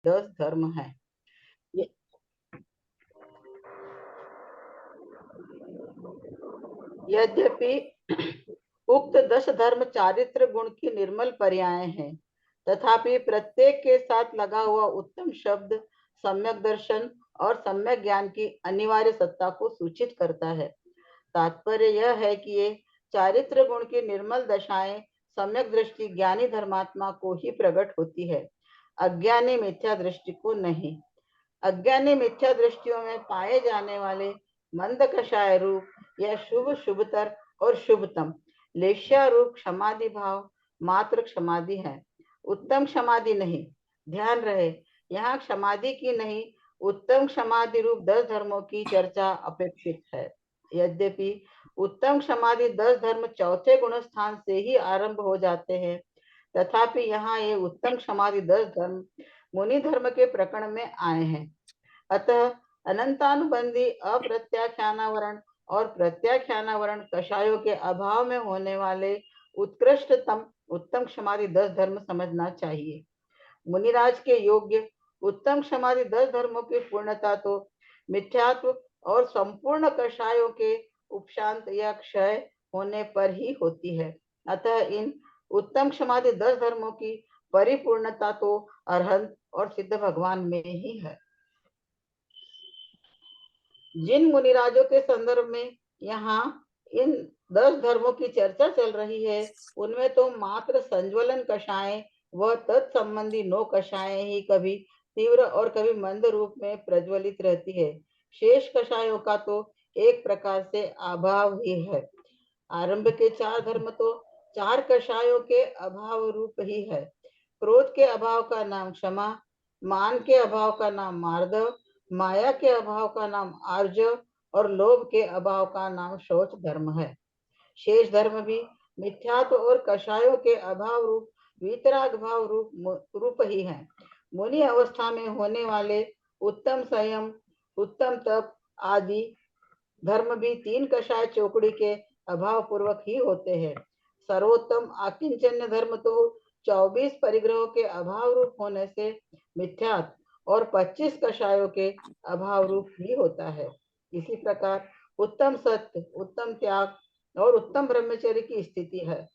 10 धर्म हैं। यद्यपि उक्त 10 धर्म चारित्र गुण की निर्मल पर्याय हैं, तथापि प्रत्येक के साथ लगा हुआ उत्तम शब्द सम्यक दर्शन और सम्यक ज्ञान की अनिवार्य सत्ता को सूचित करता है। तात्पर्य यह है कि ये चारित्र गुण की निर्मल दशाएं सम्यक दृष्टि ज्ञानी धर्मात्मा को ही प्रकट होती है, अज्ञानी मिथ्या दृष्टि को नहीं। अज्ञानी मिथ्या दृष्टियों में पाए जाने वाले मंद कषाय रूप या शुभ शुभतर और शुभतम लेश्या रूप क्षमादि भाव मात्र क्षमादि है, उत्तम क्षमादि नहीं। ध्यान रहे, यहाँ क्षमादि की नहीं, उत्तम क्षमादि रूप 10 धर्मों की चर्चा अपेक्षित है। यद्यपि उत्तम क्षमादि 10 धर्म चौथे गुण स्थान से ही आरंभ हो जाते हैं, तथापि यहाँ ये उत्तम क्षमादि 10 धर्म मुनि धर्म के प्रकरण में आए हैं। अतः अनंतानुबंधी अप्रत्याख्यानावरण और प्रत्याख्यानावरण कषायों के अभाव में होने वाले उत्कृष्टतम उत्तम क्षमादि 10 धर्म समझना चाहिए। मुनिराज के योग्य उत्तम क्षमादि 10 धर्मों की पूर्णता तो मिथ्यात्व और संपूर्ण कषायों के उपशांत या क्षय होने पर ही होती है। अतः इन उत्तम क्षमादि 10 धर्मों की परिपूर्णता तो अरहंत और सिद्ध भगवान में ही है। जिन मुनिराजों के संदर्भ में यहाँ इन 10 धर्मों की चर्चा चल रही है, उनमें तो मात्र संज्वलन कषाएं व तत्संबंधी 9 कषाएं ही कभी तीव्र और कभी मंद रूप में प्रज्वलित रहती है। शेष कषायों का तो एक प्रकार से अभाव ही है। आरंभ के 4 धर्म तो 4 कषायों के अभाव रूप ही है। क्रोध के अभाव का नाम क्षमा, मान के अभाव का नाम मार्दव, माया के अभाव का नाम आर्जव और लोभ के अभाव का नाम शौच धर्म है। शेष धर्म भी मिथ्यात्व और कषायों के अभाव रूप वीतराग भाव रूप ही है। मुनि अवस्था में होने वाले उत्तम संयम, उत्तम तप आदि धर्म भी 3 कषाय चौकड़ी के अभाव पूर्वक ही होते हैं। सर्वोत्तम आकिंचन्य धर्म तो 24 परिग्रहों के अभाव रूप होने से मिथ्यात्व और 25 कषायों के अभाव रूप ही होता है। इसी प्रकार उत्तम सत्य, उत्तम त्याग और उत्तम ब्रह्मचर्य की स्थिति है।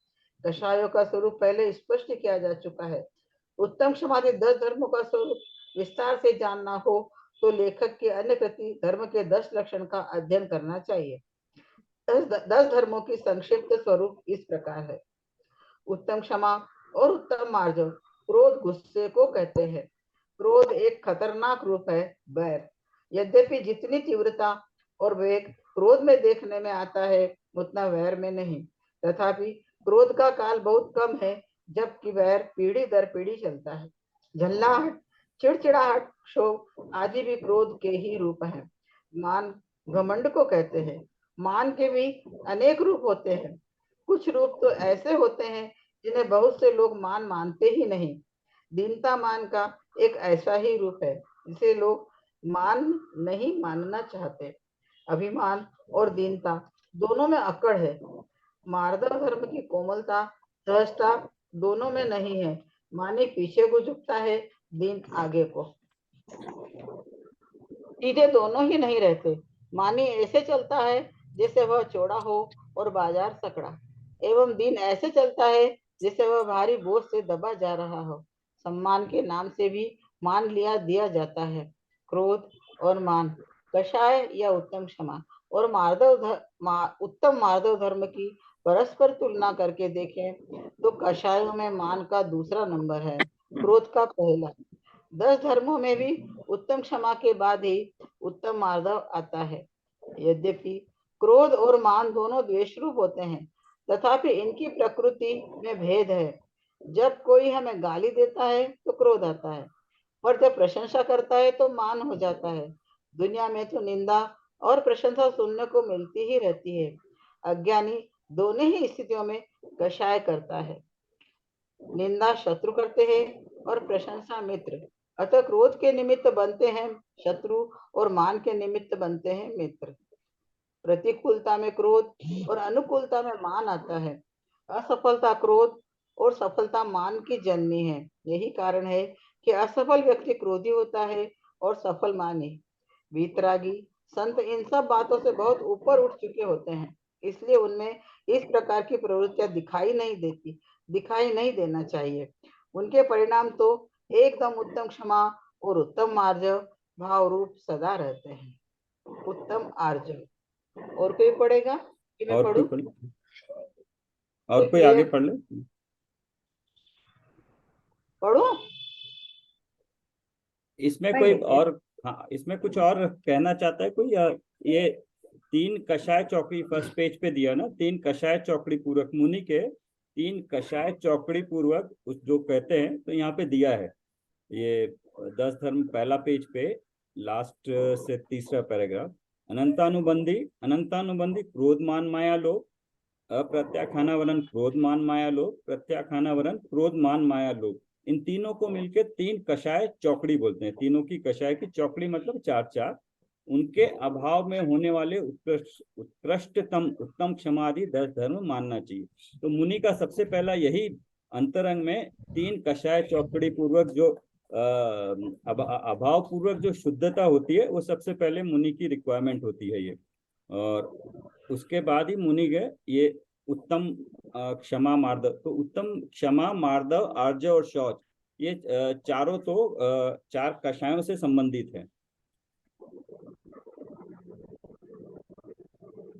कषायों का स्वरूप पहले स्पष्ट किया जा चुका है। उत्तम क्षमादि 10 धर्मों का स्वरूप विस्तार से जानना हो तो लेखक के अन्य कृति धर्म के 10 लक्षण का अध्ययन करना चाहिए। 10 धर्मों की संक्षिप्त स्वरूप इस प्रकार है। उत्तम क्षमा और उत्तम मार्जव। क्रोध गुस्से को कहते हैं। क्रोध एक खतरनाक रूप है, बैर। यद्यपि जितनी तीव्रता और वेग क्रोध में देखने में आता है, उतना वैर में नहीं। तथापि क्रोध का काल बहुत कम है, जबकि वैर पीढ़ी दर पीढ़ी चलता है। झल्लाहट, चिड़चिड़ाहट, क्षोभ आदि भी क्रोध के ही रूप हैं। मान घमंड को कहते हैं। मान के भी अनेक रूप होते हैं। कुछ रूप तो ऐसे होते हैं जिन्हें बहुत से लोग मान मानते ही नहीं। दीनता मान का एक ऐसा ही रूप है जिसे लोग मान नहीं मानना चाहते। अभिमान और दीनता दोनों में अकड़ है। मार्दव धर्म की कोमलता, सहजता दोनों में नहीं है। मानी पीछे को झुकता है, दीन आगे को। सीधे दोनों ही नहीं रहते। मानी ऐसे चलता है जैसे वह चौड़ा हो और बाजार सकड़ा, एवं दीन ऐसे चलता है जैसे वह भारी बोझ से दबा जा रहा हो। सम्मान के नाम से भी मान लिया दिया जाता है। क्रोध और मान, कषाय या उत्तम क्षमा और उत्तम मार्दव धर्म की परस्पर तुलना करके देखें तो कषायों में मान का दूसरा नंबर है, क्रोध का पहला। 10 धर्मों में भी उत्तम क्षमा के बाद ही उत्तम मार्दव आता है। यद्यपि क्रोध और मान दोनों द्वेष रूप होते हैं, तथापि इनकी प्रकृति में भेद है। जब कोई हमें गाली देता है तो क्रोध आता है, और जब प्रशंसा करता है तो मान हो जाता है। दुनिया में तो निंदा और प्रशंसा सुनने को मिलती ही रहती है। अज्ञानी दोनों ही स्थितियों में कषाय करता है। निंदा शत्रु करते हैं और प्रशंसा मित्र। अतः क्रोध के निमित्त बनते हैं शत्रु और मान के निमित्त बनते हैं मित्र। प्रतिकूलता में क्रोध और अनुकूलता में मान आता है। असफलता क्रोध और सफलता मान की जननी है। यही कारण है कि असफल व्यक्ति क्रोधी होता है और सफल माने। वीतरागी संत इन सब बातों से बहुत ऊपर उठ चुके होते हैं, इसलिए उनमें इस प्रकार की प्रवृत्तियां दिखाई नहीं देना चाहिए। उनके परिणाम तो एकदम उत्तम क्षमा और उत्तम मार्जव भाव रूप सदा रहते हैं। उत्तम आर्जव। और कोई पढ़ेगा कि मैं और कोई पढ़ूं? पढ़े, कोई और कोई आगे प्रेयर पढ़ ले। पढ़ूं? इसमें पढ़ कोई लेते हैं। और, हाँ इसमें कुछ और कहना चाहता है कोई, या ये तीन कषाय चौकड़ी फर्स्ट पेज पे दिया ना, तीन कषाय चौकड़ी पूर्वक मुनि के तीन कषाय चौकड़ी पूर्वक उस जो कहते हैं, तो यहाँ पे दिया है ये 10 धर्म पहला पेज पे लास्ट से तीसरा पैराग्राफ। अनंतानुबंधी क्रोध मान माया लोभ, अप्रत्याखाना वरन क्रोध मान माया लोभ, प्रत्याखाना वरन क्रोध मान माया लोभ, इन तीनों को मिलके तीन कषाय चौकड़ी बोलते हैं। तीनों की कषाय की चौकड़ी मतलब चार चार, उनके अभाव में होने वाले उत्कृष्टतम उत्तम क्षमादि 10 धर्म मानना चाहिए। तो मुनि का सबसे पहला यही अंतरंग में तीन कषाय चौकड़ी पूर्वक जो अभाव पूर्वक जो शुद्धता होती है, वो सबसे पहले मुनि की रिक्वायरमेंट होती है ये। और उसके बाद ही मुनि गए ये उत्तम क्षमा मार्दव। तो उत्तम क्षमा मार्दव आर्जव और शौच, ये चारों तो चार कषायों से संबंधित है।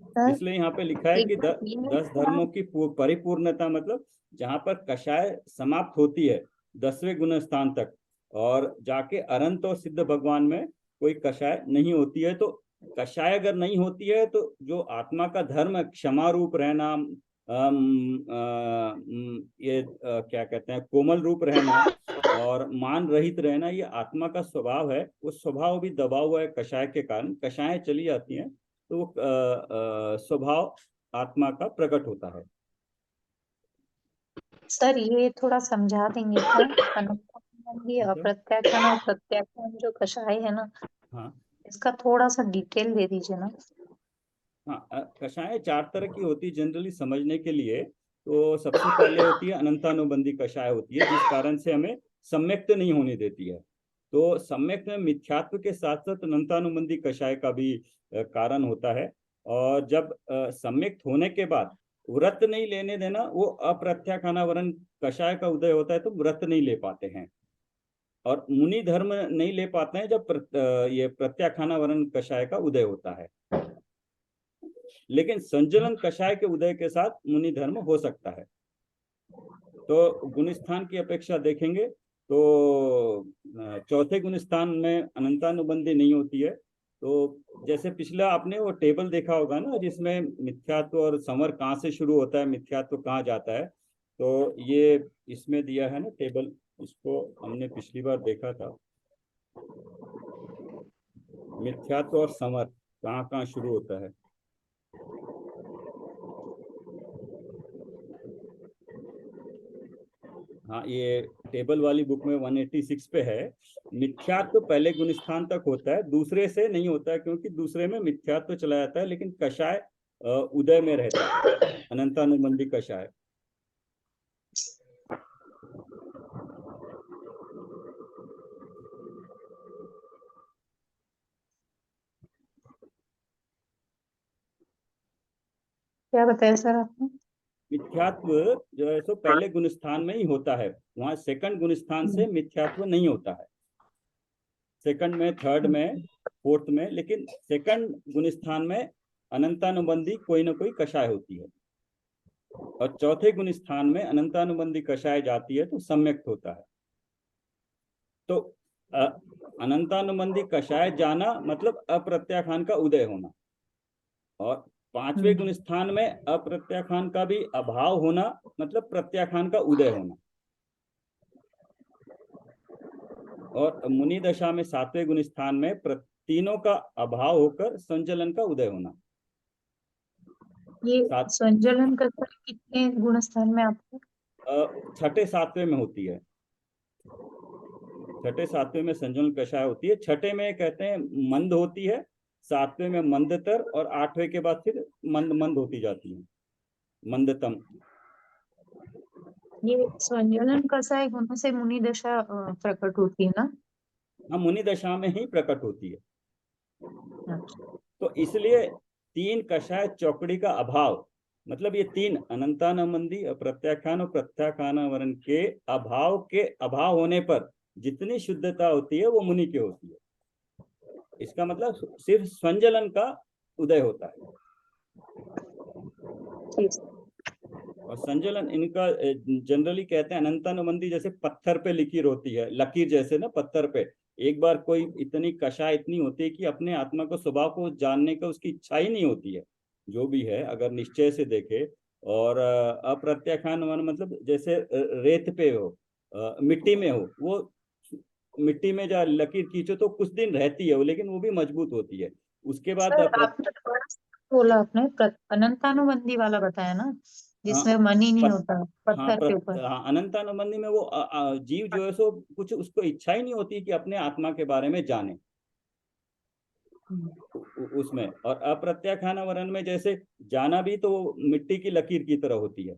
सर इसलिए यहाँ पे लिखा है एक कि बात ये है 10 कि धर्मों की परिपूर्णता, मतलब जहाँ पर कषाय समाप्त होती है 10वें गुण स्थान तक, और जाके अनंत और सिद्ध भगवान में कोई कषाय नहीं होती है। तो कषाय अगर नहीं होती है तो जो आत्मा का धर्म है, क्षमा रूप रहना, ये क्या कहते हैं, कोमल रूप रहना और मान रहित रहना, ये आत्मा का स्वभाव है। वो स्वभाव भी दबा हुआ है कषाय के कारण, कषायें चली जाती हैं तो वो स्वभाव आत्मा का प्रकट होता है। सर ये थोड़ा समझा देंगे क्या? अनुपम अच्छा, अप्रत्याख्यान और प्रत्याख्यान जो कषाय है ना, हाँ इसका थोड़ा सा डिटेल दे दीजिए ना। हाँ, कषाय चार तरह की होती है जनरली समझने के लिए। तो सबसे पहले होती है अनंतानुबंधी कषाय होती है, जिस कारण से हमें सम्यक्त नहीं होने देती है। तो सम्यक्त में मिथ्यात्व के साथ साथ अनंतानुबंधी कषाय का भी कारण होता है। और जब सम्यक्त होने के बाद व्रत नहीं लेने देना, वो अप्रत्याखाना वरण कषाय का उदय होता है, तो व्रत नहीं ले पाते हैं। और मुनि धर्म नहीं ले पाते हैं जब ये प्रत्याखाना वरण कषाय का उदय होता है। लेकिन संजलन कषाय के उदय के साथ मुनि धर्म हो सकता है। तो गुणस्थान की अपेक्षा देखेंगे तो चौथे गुणस्थान में अनंतानुबंधी नहीं होती है। तो जैसे पिछला आपने वो टेबल देखा होगा ना, जिसमें मिथ्यात्व और संवर कहाँ से शुरू होता है, मिथ्यात्व कहाँ जाता है, तो ये इसमें दिया है ना टेबल, इसको हमने पिछली बार देखा था। मिथ्यात्व और संवर कहाँ कहाँ शुरू होता है। हाँ, ये टेबल वाली बुक में 186 पे है। मिथ्यात्व पहले गुण स्थान तक होता है, दूसरे से नहीं होता है, क्योंकि दूसरे में मिथ्यात्व चला जाता है, लेकिन कषाय उदय में रहता है, अनंतानुबंधी कषाय। क्या बताया सर आपने? मिथ्यात्व जो है सो पहले गुण स्थान में ही होता है, वहां सेकंड गुण स्थान से मिथ्यात्व नहीं होता है। सेकंड में, थर्ड में, फोर्थ में, लेकिन सेकंड गुण स्थान में अनंतानुबंधी कोई ना कोई कषाय होती है। और चौथे गुण स्थान में अनंतानुबंधी कषाय जाती है तो सम्यक्त होता है। तो अनंतानुबंधी कषाय जाना मतलब अप्रत्याखान का उदय होना। और पांचवें गुण स्थान में अप्रत्याखान का भी अभाव होना मतलब प्रत्याखान का उदय होना। और मुनि दशा में सातवें गुण स्थान में तीनों का अभाव होकर संचलन का उदय होना। ये संजलन का सर कितने गुण स्थान में आपको? छठे सातवें में होती है। छठे सातवें में संजलन कषाय होती है। छठे में कहते हैं मंद होती है, सातवें में मंदतर, और आठवें के बाद फिर मंद मंद होती जाती है, मंदतम। ये संज्वलन कसाय होने से मुनि दशा प्रकट होती है ना? हाँ, मुनि दशा में ही प्रकट होती है। अच्छा। तो इसलिए 3 कषाय चौकड़ी का अभाव, मतलब ये 3 अनंतानुबंधी, प्रत्याख्यान और प्रत्याख्यानावरण के अभाव होने पर जितनी शुद्धता होती है वो मुनि की होती है। इसका मतलब सिर्फ संजलन का उदय होता है। और संजलन इनका जनरली कहते हैं अनंतानुबंधी जैसे पत्थर पे लकीर होती है, लकीर जैसे ना पत्थर पे। एक बार कोई इतनी कषाय इतनी होती है कि अपने आत्मा को स्वभाव को जानने का उसकी इच्छा ही नहीं होती है, जो भी है अगर निश्चय से देखे। और अप्रत्याख्यान मतलब जैसे रेत पे हो, मिट्टी में हो, वो मिट्टी में जहाँ लकीर खींचो तो कुछ दिन रहती है वो, लेकिन वो भी मजबूत होती है। उसके बाद सर आपने थोड़ा सा बोला, आपने अनंतानुबंधी वाला बताया ना, जिसमें मन ही नहीं होता पत्थर के ऊपर। अनंतानुबंधी में वो जीव जो है सो कुछ उसको इच्छा ही नहीं होती कि अपने आत्मा के बारे में जाने उसमें। और अप्रत्याख्यानावरण में जैसे जाना भी तो वो मिट्टी की लकीर की तरह होती है।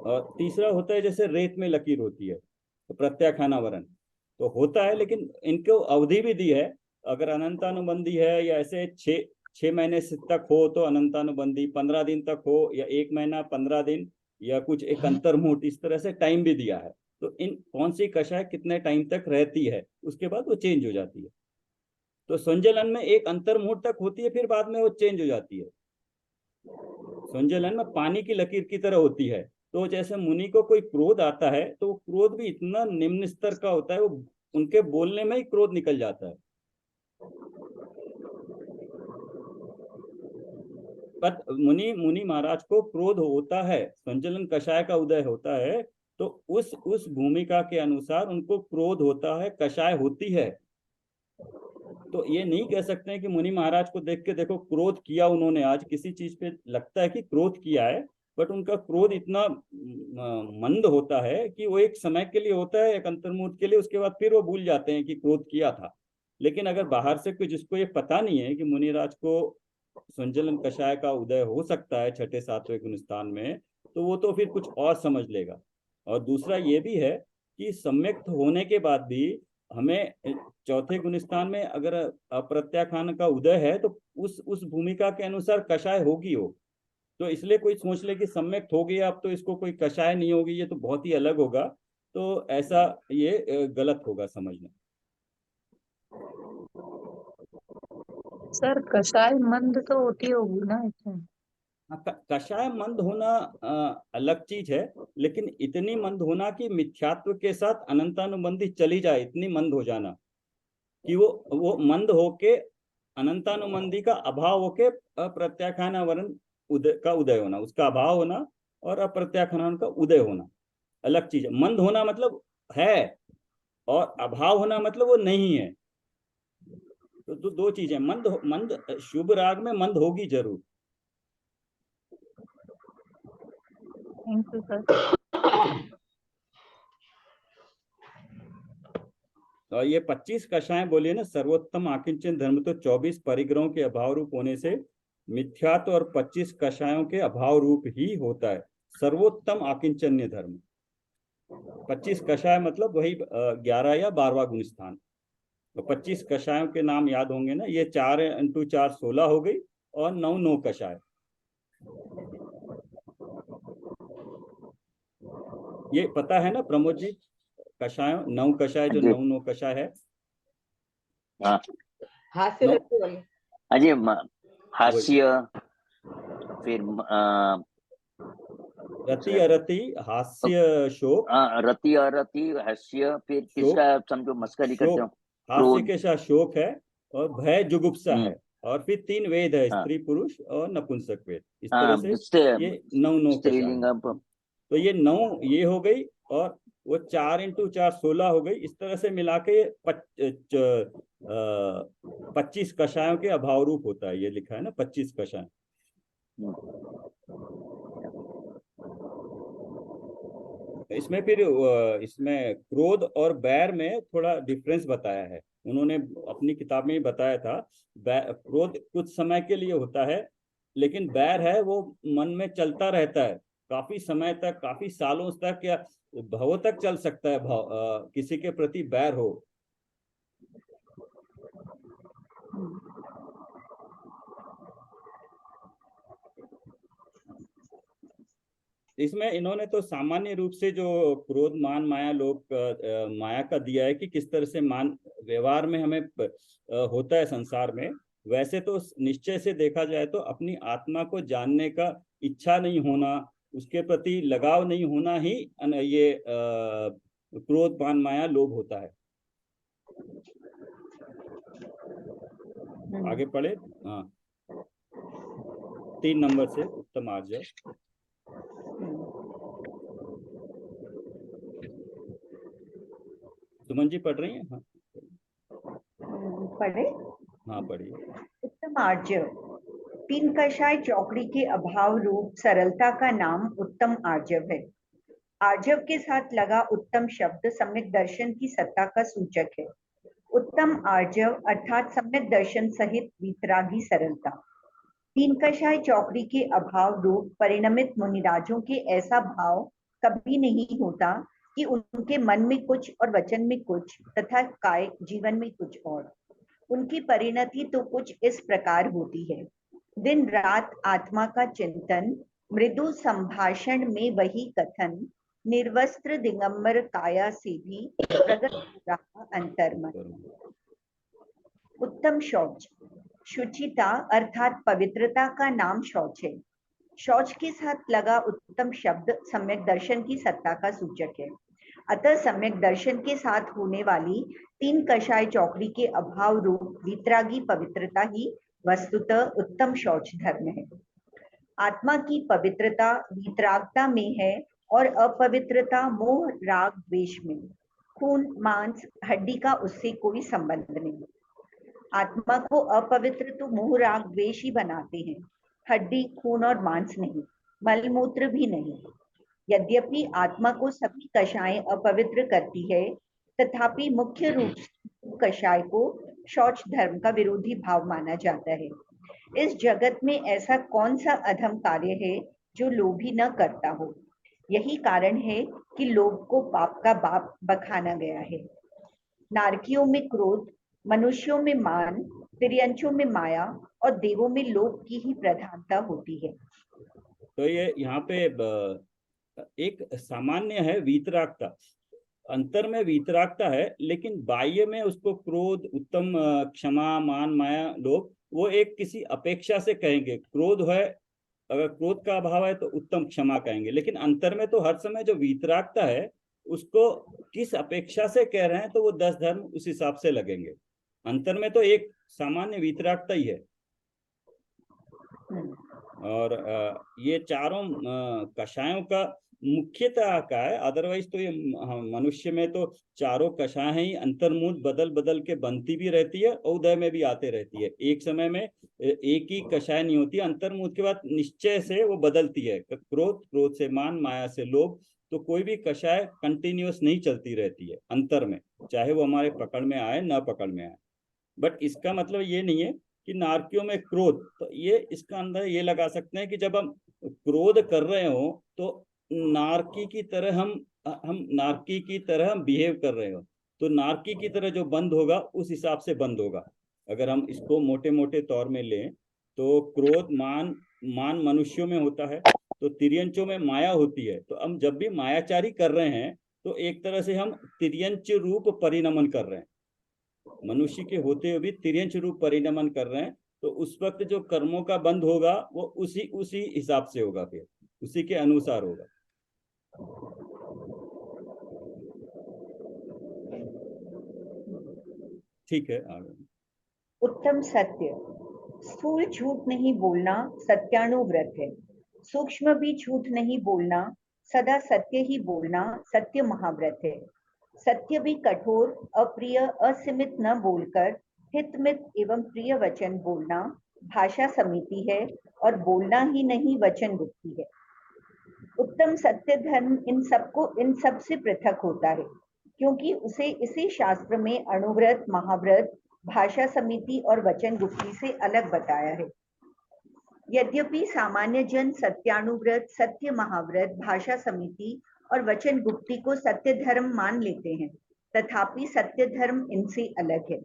और तीसरा होता है जैसे रेत में लकीर होती है, तो प्रत्याख्यानावरण तो होता है, लेकिन इनको अवधि भी दी है। अगर अनंतानुबंधी है या ऐसे 6 महीने तक हो तो अनंतानुबंधी, 15 दिन तक हो या 1 महीना 15 दिन या कुछ एक अंतर्मुहूर्त, इस तरह से टाइम भी दिया है। तो इन कौन सी कषाय कितने टाइम तक रहती है उसके बाद वो चेंज हो जाती है। तो संजलन में एक अंतर्मुहूर्त तक होती है, फिर बाद में वो चेंज हो जाती है। संजलन में पानी की लकीर की तरह होती है। तो जैसे मुनि को कोई क्रोध आता है तो क्रोध भी इतना निम्न स्तर का होता है, वो उनके बोलने में ही क्रोध निकल जाता है। पर मुनि महाराज को क्रोध होता है, संजलन कषाय का उदय होता है, तो उस भूमिका के अनुसार उनको क्रोध होता है, कषाय होती है। तो ये नहीं कह सकते हैं कि मुनि महाराज को देख के देखो क्रोध किया उन्होंने, आज किसी चीज पे लगता है कि क्रोध किया है, बट उनका क्रोध इतना मंद होता है कि वो एक समय के लिए होता है, एक अंतर्मुहूर्त के लिए, उसके बाद फिर वो भूल जाते हैं कि क्रोध किया था। लेकिन अगर बाहर से कोई जिसको ये पता नहीं है कि मुनिराज को संजलन कषाय का उदय हो सकता है 6ठे 7वें गुण स्थान में, तो वो तो फिर कुछ और समझ लेगा। और दूसरा ये भी है कि सम्यक होने के बाद भी हमें 4थे गुण स्थान में अगर अप्रत्याख्यान का उदय है तो उस भूमिका के अनुसार कषाय होगी हो। तो इसलिए कोई सोच ले कि सम्यक हो गया अब तो इसको कोई कषाय नहीं होगी, ये तो बहुत ही अलग होगा, तो ऐसा ये गलत होगा समझना। सर कषाय मंद तो होती होगी ना इसमें? कषाय मंद होना अलग चीज है, लेकिन इतनी मंद होना कि मिथ्यात्व के साथ अनंतानुबंधी चली जाए, इतनी मंद हो जाना कि वो मंद होके अनंतानुबंधी का अभाव होके अप्रत्याख्यानावरण का उदय होना, उसका अभाव होना और अप्रत्याख्यान का उदय होना अलग चीज है। मंद होना मतलब है और अभाव होना मतलब वो नहीं है। तो दो चीजें, मंद शुभ राग में मंद होगी जरूर। Thank you sir. और ये 25 कषाएं बोलिए ना, सर्वोत्तम आकिंचन धर्म तो 24 परिग्रहों के अभाव रूप होने से मिथ्यात्व और 25 कषायों के अभाव रूप ही होता है सर्वोत्तम आकिंचन्य धर्म। 25 कषाय मतलब वही 11 या 12वां गुण स्थान। तो 25 कषायों के नाम याद होंगे ना, ये 4 × 4 16 हो गई और 9 कषाय। ये पता है ना प्रमोद जी, कषाय 9 कषाय जो 9 कषाय है। हाँ हास्य रत्ती वाले। अजय हास्य, फिर रति अरति हास्य शोक, रति अरति हास्य, फिर किसका समझो मस्करी करते हो, हास्य के साथ शोक है और भय जुगुप्सा है, और फिर 3 वेद है, स्त्री पुरुष और नपुंसक वेद। इस तरह से ये 9 कषाय। तो ये 9 ये हो गई, और वो 4 × 4 16 हो गई। इस तरह से मिला के 25 कषायों के अभाव रूप होता है, ये लिखा है ना 25 कषाय। इसमें फिर इसमें क्रोध और बैर में थोड़ा डिफरेंस बताया है उन्होंने, अपनी किताब में ही बताया था। क्रोध कुछ समय के लिए होता है, लेकिन बैर है वो मन में चलता रहता है, काफी समय तक, काफी सालों तक या भवों तक चल सकता है भाव, किसी के प्रति बैर हो। इसमें इन्होंने तो सामान्य रूप से जो क्रोध मान माया लोभ माया का दिया है कि किस तरह से मान व्यवहार में हमें होता है संसार में। वैसे तो निश्चय से देखा जाए तो अपनी आत्मा को जानने का इच्छा नहीं होना, उसके प्रति लगाव नहीं होना ही ये क्रोध मान माया लोभ होता है। आगे पढ़े। हाँ, 3 नंबर से उत्तम आर्जव। सुमन जी पढ़ रही हैं? हाँ पढ़े। हाँ पढ़िए। उत्तम आर्जव, तीन कषाय चौकड़ी के अभाव रूप सरलता का नाम उत्तम आर्जव है। आर्जव के साथ लगा उत्तम शब्द सम्यक दर्शन की सत्ता का सूचक है। उत्तम आर्जव अर्थात सम्यक दर्शन सहित वीतरागी सरलता। तीन कषाय चौकड़ी के अभाव रूप परिणमित मुनिराजों के ऐसा भाव कभी नहीं होता कि उनके मन में कुछ और वचन में कुछ तथा काय जीवन में कुछ और। उनकी परिणति तो कुछ इस प्रकार होती है। दिन रात आत्मा का चिंतन, मृदु संभाषण में वही कथन, निर्वस्त्र दिगंबर काया से भी प्रकट हो रहा अंतर्मन। उत्तम शौच, शुचिता अर्थात पवित्रता का नाम शौच है। शौच के साथ लगा उत्तम शब्द सम्यक दर्शन की सत्ता का सूचक है। अतः सम्यक दर्शन के साथ होने वाली तीन कषाय चौकड़ी के अभाव रूप वीतरागी पवित्रता ही वस्तुतः उत्तम शौच धर्म है। आत्मा की पवित्रता वीतरागता में है और अपवित्रता मोह राग द्वेष में। खून मांस हड्डी का उससे कोई संबंध नहीं। आत्मा को अपवित्र तो मोह राग द्वेष ही बनाते हैं, हड्डी खून और मांस नहीं, मलमूत्र भी नहीं। यद्यपि आत्मा को सभी कषायें अपवित्र करती है, तथापि मुख्य रूप से कषाय को शौच धर्म का विरोधी भाव माना जाता है। इस जगत में ऐसा कौन सा अधम कार्य है जो लोभी न करता हो। यही कारण है कि लोभ को पाप का बाप बखाना गया है। नारकियों में क्रोध, मनुष्यों में मान, तिर्यंचों में माया और देवों में लोभ की ही प्रधानता होती है। तो ये यहाँ पे एक सामान्य है वीतरागता, अंतर में वीतरागता है, लेकिन बाह्य में उसको क्रोध, उत्तम क्षमा, मान, माया, लोभ, वो एक किसी अपेक्षा से कहेंगे। क्रोध है, अगर क्रोध का अभाव है तो उत्तम क्षमा कहेंगे, लेकिन अंतर में तो हर समय जो वीतरागता है उसको किस अपेक्षा से कह रहे हैं तो वो 10 धर्म उस हिसाब से लगेंगे। अंतर में तो एक सामान्य वीतरागता ही है। और ये चारों कषायों का मुख्यतः का है। अदरवाइज तो ये मनुष्य में तो चारों कषाय ही अंतर्मुख बदल बदल के बनती भी रहती है और उदय में भी आते रहती है। एक समय में एक ही कषाय नहीं होती, अंतर्मुख के बाद निश्चय से वो बदलती है। क्रोध, क्रोध से मान, माया से लोभ, तो कोई भी कषाय कंटिन्यूअस नहीं चलती रहती है अंतर में, चाहे वो हमारे पकड़ में आए न पकड़ में आए। बट इसका मतलब ये नहीं है कि नारकियों में क्रोध, तो ये इसका अंदर ये लगा सकते हैं कि जब हम क्रोध कर रहे हो तो नारकी की तरह हम नारकी की तरह हम बिहेव कर रहे हो, तो नारकी की तरह जो बंद होगा उस हिसाब से बंद होगा। अगर हम इसको मोटे मोटे तौर में लें तो क्रोध मान मनुष्यों में होता है, तो तिर्यंचों में माया होती है। तो हम जब भी मायाचारी कर रहे हैं तो एक तरह से हम तिर्यंच रूप परिणमन कर रहे हैं, मनुष्य के होते हुए भी तिर्यंच रूप परिणमन कर रहे हैं। तो उस वक्त जो कर्मों का बंध होगा वो उसी हिसाब से होगा, फिर उसी के अनुसार होगा। ठीक है, आगे। उत्तम सत्य, स्थूल झूठ नहीं बोलना सत्यानुव्रत है। सूक्ष्म भी झूठ नहीं बोलना, सदा सत्य ही बोलना सत्य महाव्रत है। सत्य भी कठोर, अप्रिय, असीमित न बोलकर हितमित एवं प्रिय वचन बोलना भाषा समिति है और बोलना ही नहीं वचन गुप्ती है। उत्तम सत्य धर्म इन सब से पृथक होता है, क्योंकि उसे इसी शास्त्र में अणुव्रत, महाव्रत, भाषा समिति और वचन गुप्ती से अलग बताया है। यद्यपि सामान्य जन सत्यानुव्रत, सत्य महाव्रत, भाषा समिति और वचन गुप्ती को सत्य धर्म मान लेते हैं, तथापि सत्य धर्म इनसे अलग है।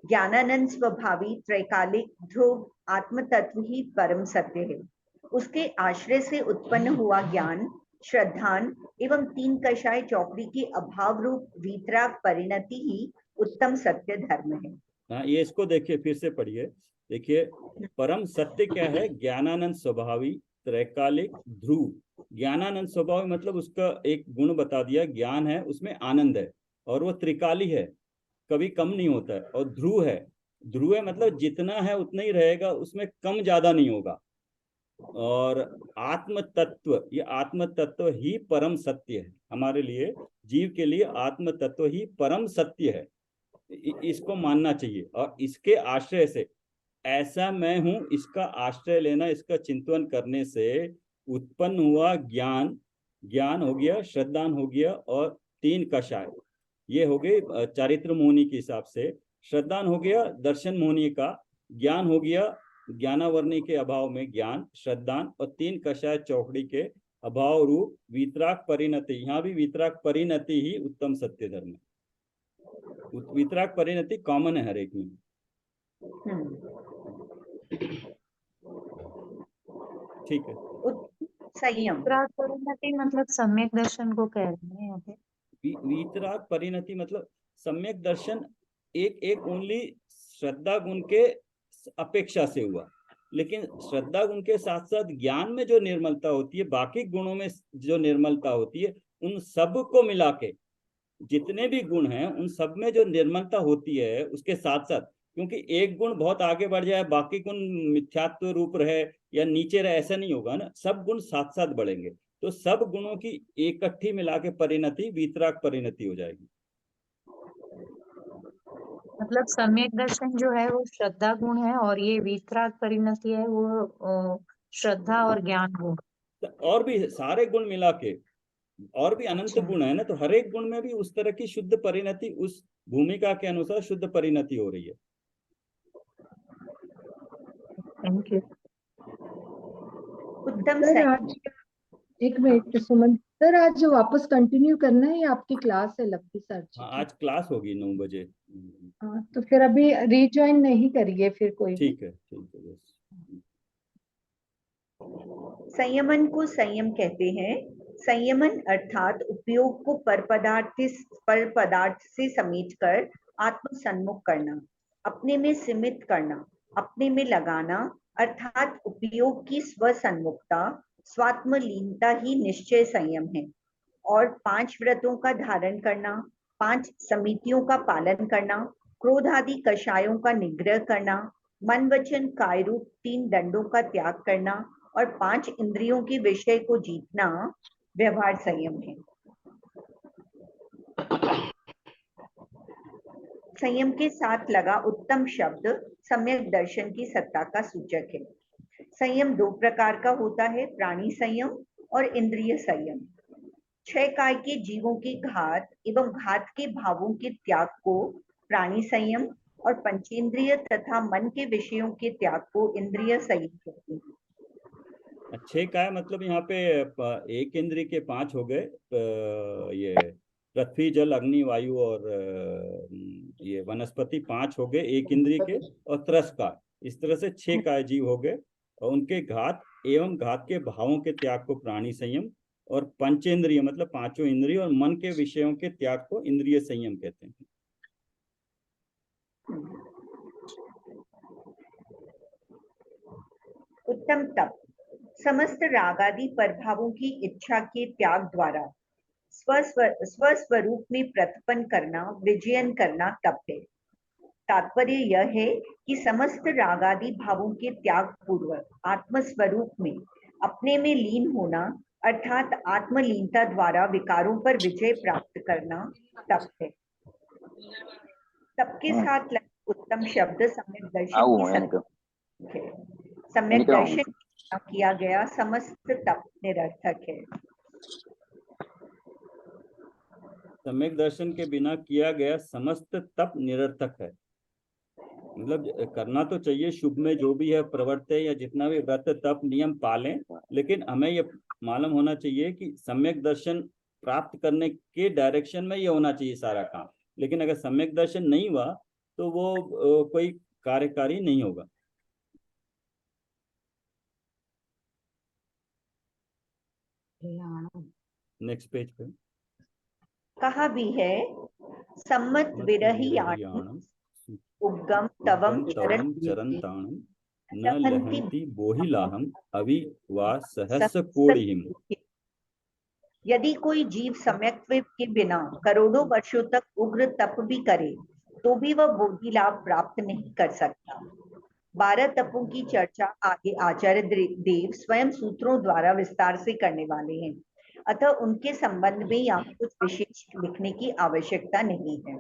ज्ञानानंद स्वभावी त्रैकालिक ध्रुव आत्म तत्व ही परम सत्य है। उसके आश्रय से उत्पन्न हुआ ज्ञान, श्रद्धान एवं तीन कषाय चौकड़ी की अभाव रूप वीतराग परिणति ही उत्तम सत्य धर्म है। हाँ, ये इसको देखिए, फिर से पढ़िए। देखिए, परम सत्य क्या है? ज्ञानानंद स्वभावी त्रैकालिक ध्रुव। ज्ञानानंद स्वभावी मतलब उसका एक गुण बता दिया, ज्ञान है, उसमें आनंद है, और वो त्रिकाली है, कभी कम नहीं होता है, और ध्रुव है। ध्रुव है मतलब जितना है उतना ही रहेगा, उसमें कम ज्यादा नहीं होगा। और आत्म तत्व, ये आत्म तत्व ही परम सत्य है हमारे लिए, जीव के लिए आत्म तत्व ही परम सत्य है। इसको मानना चाहिए, और इसके आश्रय से, ऐसा मैं हूं, इसका आश्रय लेना, इसका चिंतन करने से उत्पन्न हुआ ज्ञान, ज्ञान हो गया, श्रद्धान हो गया, और तीन कषाय, ये हो गए चारित्र मोहनी के हिसाब से। श्रद्धान हो गया दर्शन मोहनी का, ज्ञान हो गया ज्ञानावर्णी के अभाव में ज्ञान, श्रद्धान, और तीन कषाय चौकड़ी के अभाव रूप वीतराग परिणति। यहाँ भी वीतराग परिणति ही उत्तम सत्य धर्म है। वीतराग परिणति कॉमन है हर एक में। ठीक है। संयम, वीतराग परिणति मतलब सम्यक दर्शन को कह रहे हैं यहाँ पे। वीतराग परिणति मतलब सम्यक दर्शन एक एक ओनली श्रद्धा गुण के अपेक्षा से हुआ, लेकिन श्रद्धा गुण के साथ साथ ज्ञान में जो निर्मलता होती है, बाकी गुणों में जो निर्मलता होती है, उन सब को मिला के जितने भी गुण हैं उन सब में जो निर्मलता होती है, उसके साथ साथ, क्योंकि एक गुण बहुत आगे बढ़ जाए, बाकी गुण मिथ्यात्व रूप रहे या नीचे रहे, ऐसा नहीं होगा ना, सब गुण साथ साथ बढ़ेंगे, तो सब गुणों की इकट्ठी मिला के परिणति वीतराग परिणति हो जाएगी। मतलब सम्यक दर्शन जो है वो श्रद्धा गुण है, और ये वीतराग परिणति है वो श्रद्धा और ज्ञान गुण। और भी सारे गुण मिला के, और भी अनंत अच्छा। गुण है ना, तो हर एक गुण में भी उस तरह की शुद्ध परिणति, उस भूमिका के अनुसार शुद्ध परिणति हो रही है। Thank you. उत्तम सर संयम। आज एक मिनट सुमन सर, आज वापस कंटिन्यू करना है या आपकी क्लास है लक्की सर जी हाँ, की? आज क्लास होगी 9 बजे। हाँ, तो फिर अभी रीज्वाइन नहीं करिए फिर कोई भी। ठीक है, ठीक है, बस। संयमन को संयम कहते हैं। संयमन अर्थात उपयोग को पर पदार्थ से समेटकर आत्म सन्मुख करना, अपने में सीमित करना, अपने में लगाना, अर्थात उपयोग की स्वसन्मुखता, स्वात्मलीनता ही निश्चय संयम है। और 5 व्रतों का धारण करना, 5 समितियों का पालन करना, क्रोध आदि कषायों का निग्रह करना, मन वचन काय रूप 3 दंडों का त्याग करना, और 5 इंद्रियों के विषय को जीतना व्यवहार संयम है। संयम के साथ लगा उत्तम शब्द सम्यक दर्शन की सत्ता का सूचक है। संयम 2 प्रकार का होता है, प्राणी संयम और इंद्रिय संयम। 6 काय के जीवों के घात एवं घात के भावों के त्याग को प्राणी संयम, और पंचेंद्रिय तथा मन के विषयों के त्याग को इंद्रिय संयम कहते हैं। 6 काय मतलब यहाँ पे एक इंद्रिय के 5 हो गए, ये पृथ्वी जल अग्नि वायु और ये वनस्पति 5 हो गए एक इंद्रिय के, और त्रस्कार, इस तरह से 6 काय जीव हो गए, और उनके घात एवं घात के भावों के त्याग को प्राणी संयम, और पंचेंद्रिय मतलब 5 इंद्रिय और मन के विषयों के त्याग को इंद्रिय संयम कहते हैं। उत्तम तप समस्त रागादि प्रभावों की इच्छा के त्याग द्वारा स्वस्वरूप में प्रतिपन्न करना, विजयन करना तप है। तात्पर्य यह है कि समस्त रागादि भावों के त्याग पूर्वक आत्मस्वरूप में अपने में लीन होना, अर्थात आत्मलीनता द्वारा विकारों पर विजय प्राप्त करना तप है। तप के साथ उत्तम शब्द सम्यक दर्शन की सत्ता है। सम्यक दर्शन किया गया समस्त तप निरर्थक है। सम्यक दर्शन के बिना किया गया समस्त तप निरर्थक है। मतलब करना तो चाहिए, शुभ में जो भी है प्रवर्त है या जितना भी व्रत तप नियम पालें, लेकिन हमें ये मालूम होना चाहिए कि सम्यक दर्शन प्राप्त करने के डायरेक्शन में ये होना चाहिए सारा काम। लेकिन अगर सम्यक दर्शन नहीं हुआ तो वो कोई कार्यकारी नहीं होगा। नेक्स्ट पेज पे कहा भी है, सम्मत विरहियाणं उग्गम तवम चरंताणं न लहन्ति लहन्ति बोहिलाहम अवि वा सहस्र कोड़िहिम। यदि कोई जीव सम्यक्त्व के बिना करोड़ों वर्षों तक उग्र तप भी करे तो भी वह बोधि लाभ प्राप्त नहीं कर सकता। 12 तपों की चर्चा आगे आचार्य देव स्वयं सूत्रों द्वारा विस्तार से करने वाले हैं, अतः उनके संबंध में यहाँ कुछ विशेष लिखने की आवश्यकता नहीं है।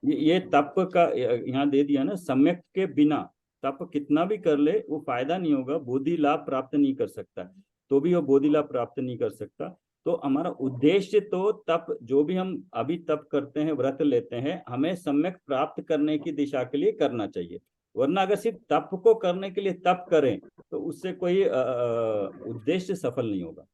ये तप का यहाँ दे दिया ना, सम्यक के बिना तप कितना भी कर ले वो फायदा नहीं होगा, बोधि लाभ प्राप्त नहीं कर सकता, तो भी वो बोधि लाभ प्राप्त नहीं कर सकता। तो हमारा उद्देश्य तो तप, जो भी हम अभी तप करते हैं, व्रत लेते हैं, हमें सम्यक प्राप्त करने की दिशा के लिए करना चाहिए। वरना अगर सिर्फ तप को करने के लिए तप करें तो उससे कोई उद्देश्य सफल नहीं होगा।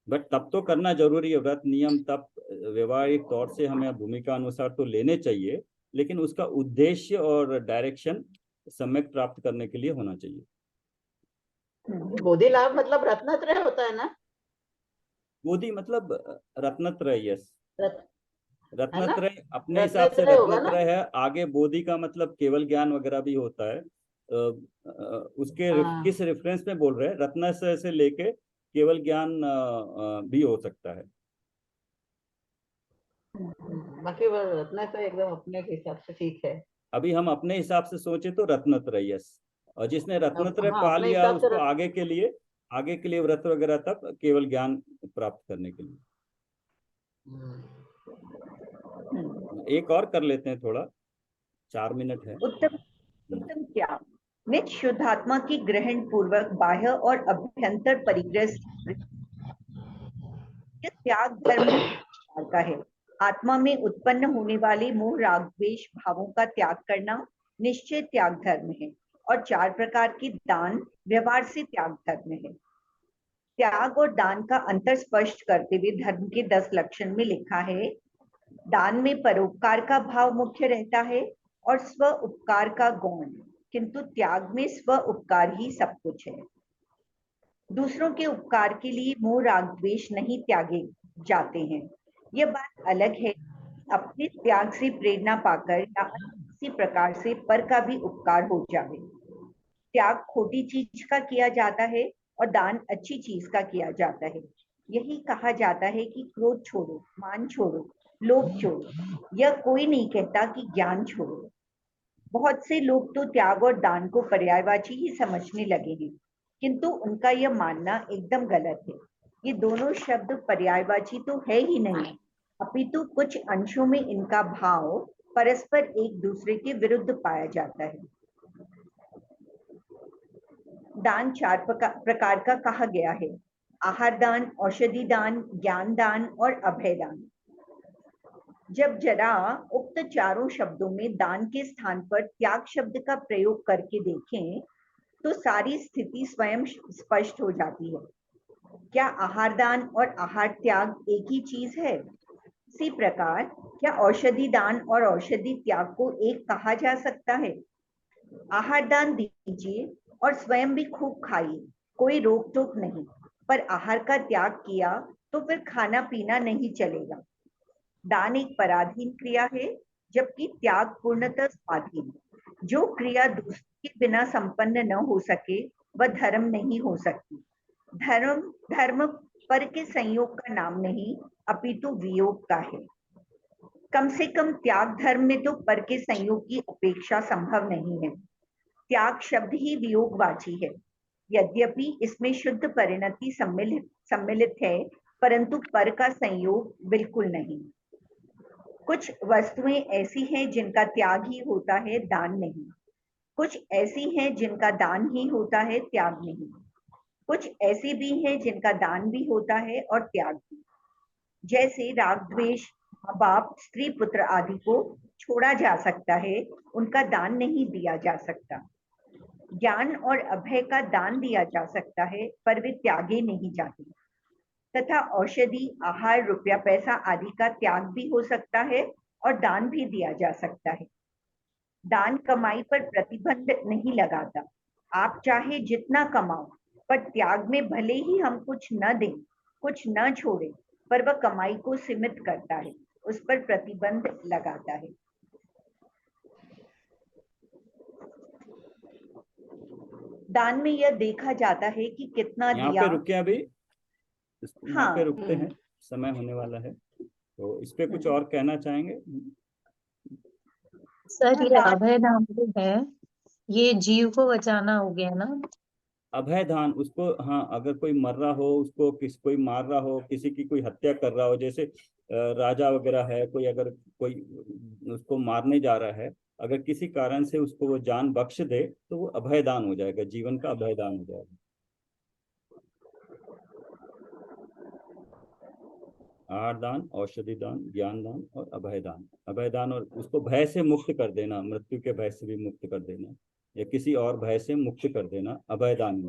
बट तप तो करना जरूरी है, व्रत नियम तप व्यवहारिक तौर से हमें भूमिका अनुसार तो लेने चाहिए, लेकिन उसका उद्देश्य और डायरेक्शन सम्यक प्राप्त करने के लिए होना चाहिए। बोधि लाभ मतलब रत्नत्रय होता है ना? बोधि मतलब रत्नत्रय, यस, रत्नत्रय अपने रत्नत्रय हिसाब से होगा ना? रत्नत्रय है। आगे बोधि का मतलब केवल ज्ञान वगैरह भी होता है। उसके किस रेफरेंस में बोल रहे हैं? रत्नत्रय से लेके केवल ज्ञान भी हो सकता है। बाकी वो रत्नत्रय एकदम अपने के हिसाब से ठीक है। अभी हम अपने हिसाब से सोचे तो रत्नत्रय, यस। और जिसने रत्नत्रय हाँ, पा अपने लिया हिसाब से उसको आगे के लिए व्रत वगैरह तब केवल ज्ञान प्राप्त करने के लिए। एक और कर लेते हैं, थोड़ा 4 मिनट है। उत्तम त्याग निज शुद्धात्मा की ग्रहण पूर्वक बाह्य और अभ्यंतर परिग्रह त्याग धर्म का है। आत्मा में उत्पन्न होने वाले मोह राग द्वेष भावों का त्याग करना निश्चय त्याग धर्म है, और 4 प्रकार के दान व्यवहार से त्याग धर्म है। त्याग और दान का अंतर स्पष्ट करते हुए धर्म के 10 लक्षण में लिखा है, दान में परोपकार का भाव मुख्य रहता है और स्व उपकार का गौण, किंतु त्याग में स्व उपकार ही सब कुछ है। दूसरों के उपकार के लिए मोह राग द्वेष नहीं त्यागे जाते हैं। यह बात अलग है, अपने त्याग से प्रेरणा पाकर या किसी प्रकार से पर का भी उपकार हो जाए। त्याग खोटी चीज का किया जाता है और दान अच्छी चीज का किया जाता है। यही कहा जाता है कि क्रोध छोड़ो, मान छोड़ो, लोभ छोड़ो। यह कोई नहीं कहता कि ज्ञान छोड़ो। बहुत से लोग तो त्याग और दान को पर्यायवाची ही समझने लगे हैं, किंतु उनका यह मानना एकदम गलत है। ये दोनों शब्द पर्यायवाची तो है ही नहीं, अपितु कुछ अंशों में इनका भाव परस्पर एक दूसरे के विरुद्ध पाया जाता है। दान 4 प्रकार का कहा गया है, आहार दान, औषधि दान, ज्ञान दान और अभय दान। जब जरा उक्त चारों शब्दों में दान के स्थान पर त्याग शब्द का प्रयोग करके देखें तो सारी स्थिति स्वयं स्पष्ट हो जाती है। क्या आहार दान और आहार त्याग एक ही चीज है? इसी प्रकार क्या औषधि दान और औषधि त्याग को एक कहा जा सकता है? आहार दान दीजिए और स्वयं भी खूब खाइए, कोई रोक टोक नहीं, पर आहार का त्याग किया तो फिर खाना पीना नहीं चलेगा। दान एक पराधीन क्रिया है, जबकि त्याग पूर्णतः स्वाधीन। जो क्रिया दूसरे के बिना संपन्न न हो सके वह धर्म नहीं हो सकती। धर्म पर के संयोग का नाम नहीं, अपितु वियोग का है। कम से कम त्याग धर्म में तो पर के संयोग की अपेक्षा संभव नहीं है। त्याग शब्द ही वियोगवाची है। यद्यपि इसमें शुद्ध परिणति सम्मिलित है, परंतु पर का संयोग बिल्कुल नहीं। कुछ वस्तुएं ऐसी हैं जिनका त्याग ही होता है, दान नहीं। कुछ ऐसी हैं जिनका दान ही होता है, त्याग नहीं। कुछ ऐसी भी हैं जिनका दान भी होता है और त्याग भी। जैसे राग द्वेष, माँ बाप, स्त्री पुत्र आदि को छोड़ा जा सकता है, उनका दान नहीं दिया जा सकता। ज्ञान और अभय का दान दिया जा सकता है, पर वे त्यागे नहीं जाते। तथा औषधि, आहार, रुपया पैसा आदि का त्याग भी हो सकता है और दान भी दिया जा सकता है। दान कमाई पर प्रतिबंध नहीं लगाता। आप चाहे जितना कमाओ, पर त्याग में भले ही हम कुछ न दें, कुछ न छोड़ें, पर वह कमाई को सीमित करता है, उस पर प्रतिबंध लगाता है। दान में यह देखा जाता है कि कितना यहाँ दिया। पे रुके अभी, यहाँ पे हाँ, रुकते हैं, समय होने वाला है, तो इस पे कुछ और कहना चाहेंगे? सर ये दान- अभय दान जो है ये जीव को बचाना हो गया ना। अभय दान उसको, हाँ, अगर कोई मर रहा हो, उसको कोई मार रहा हो, किसी की कोई हत्या कर रहा हो, जैसे राजा वगैरह है, कोई अगर कोई उसको मारने जा रहा है, अगर किसी कारण से उसको वो जान बख्श दे तो वो अभय दान हो जाएगा, जीवन का अभय दान हो जाएगा। आहार दान, औषधि दान, ज्ञान दान और अभय दान। अभय दान और उसको भय से मुक्त कर देना, मृत्यु के भय से भी मुक्त कर देना या किसी और भय से मुक्त कर देना अभय दान में